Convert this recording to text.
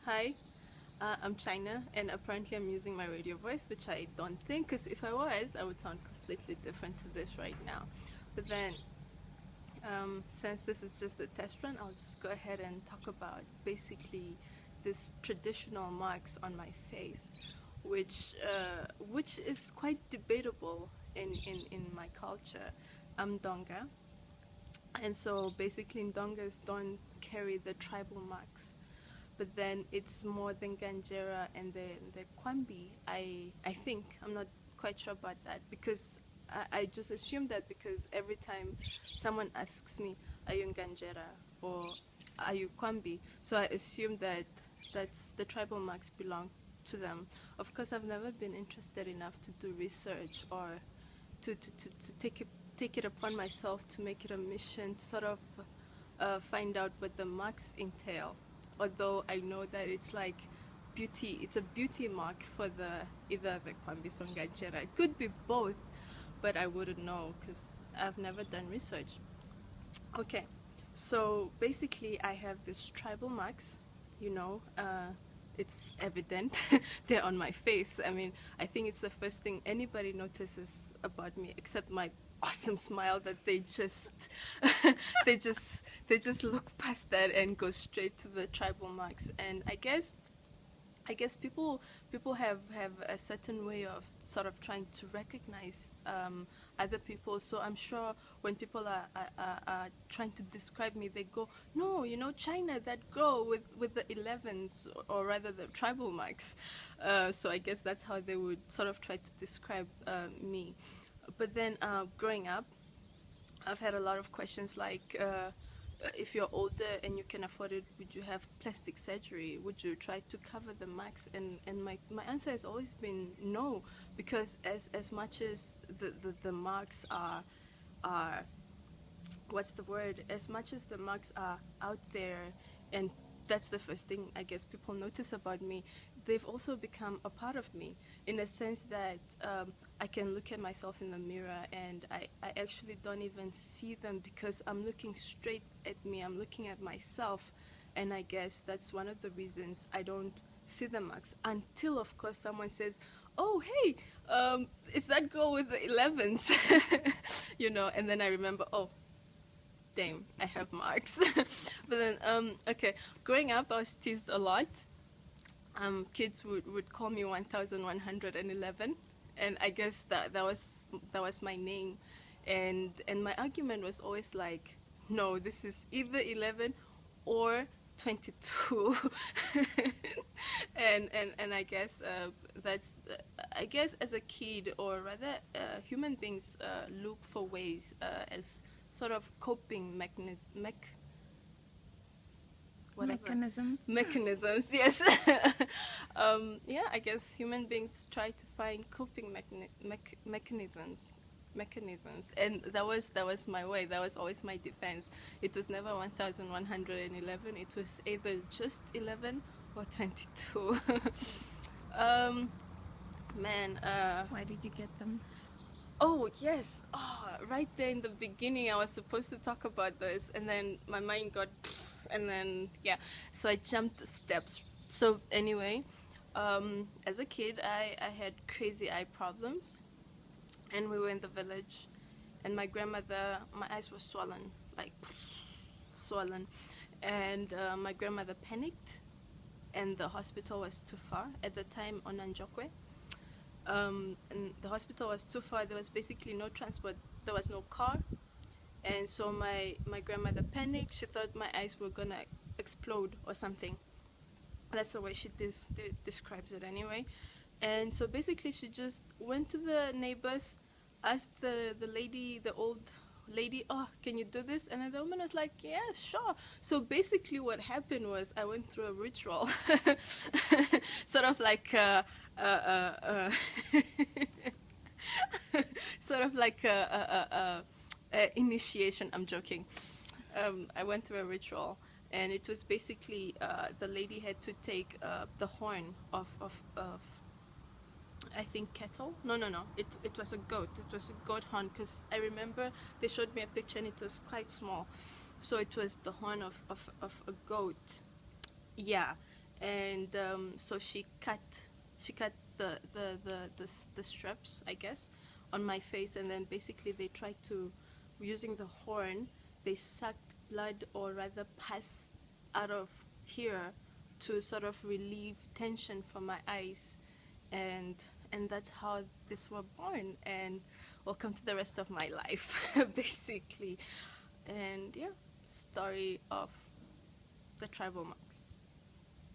Hi, I'm China, and apparently I'm using my radio voice, which I don't think, because if I was, I would sound completely different to this right now. But then, since this is just the test run, I'll just go ahead and talk about basically this traditional marks on my face, which is quite debatable in my culture. I'm Donga, and so basically Ndongas don't carry the tribal marks, but then it's more than Ganjera and the Kwambi. I think I'm not quite sure about that because I just assume that because every time someone asks me, "Are you Ganjera?" or "Are you Kwambi?" so I assume that that's the tribal marks belong to them. Of course, I've never been interested enough to do research or to take it upon myself to make it a mission to sort of find out what the marks entail. Although I know that it's like beauty, it's a beauty mark for either the Kwambi Songanchera. It could be both, but I wouldn't know because I've never done research. Okay, so basically I have these tribal marks, you know, it's evident. They're on my face. I mean, I think it's the first thing anybody notices about me, except my awesome smile that they just they just look past that and go straight to the tribal marks. And I guess people have a certain way of sort of trying to recognize other people. So I'm sure when people are trying to describe me, they go, "No, you know, China, that girl with the 11s, or rather the tribal marks." So I guess that's how they would sort of try to describe me. But then growing up, I've had a lot of questions like, if you're older and you can afford it, would you have plastic surgery? Would you try to cover the marks? And my answer has always been no, because as much as the marks are what's the word? As much as the marks are out there, and that's the first thing I guess people notice about me, they've also become a part of me in a sense that I can look at myself in the mirror and I actually don't even see them because I'm looking straight at me, I'm looking at myself, and I guess that's one of the reasons I don't see the marks until, of course, someone says, "Oh, hey, it's that girl with the 11s," you know, and then I remember, oh, damn, I have marks. But then, okay, growing up, I was teased a lot. Kids would call me 1111, and I guess that was my name, and my argument was always like, no, this is either 11 or 22. and I guess that's I guess as a kid, or rather human beings look for ways as sort of coping mechanisms, yes. Yeah, I guess human beings try to find coping mechanisms, and that was my way. That was always my defense. It was never 1111. It was either just 11 or 22. Man, why did you get them? oh, yes. Oh, right there in the beginning, I was supposed to talk about this, and then my mind got, and then, yeah. So I jumped the steps. So anyway, as a kid, I had crazy eye problems, and we were in the village, and my grandmother, my eyes were swollen, like, swollen. And my grandmother panicked, and the hospital was too far at the time on Nanjokwe. And the hospital was too far. There was basically no transport. There was no car. And so my grandmother panicked. She thought my eyes were going to explode or something. That's the way she describes it anyway. And so basically she just went to the neighbors, asked the lady, the old lady, "Oh, can you do this?" And then the woman was like, "Yeah, sure." So basically what happened was I went through a ritual, sort of like sort of like a initiation. I'm joking. I went through a ritual, and it was basically the lady had to take the horn of I think cattle. No. It was a goat. It was a goat horn, because I remember they showed me a picture and it was quite small. So it was the horn of a goat. Yeah. and so she cut the straps, I guess, on my face, and then basically they tried to, using the horn, they sucked blood, or rather pus, out of here to sort of relieve tension from my eyes, and that's how this were born. And welcome to the rest of my life, basically. And yeah, story of the tribal mark.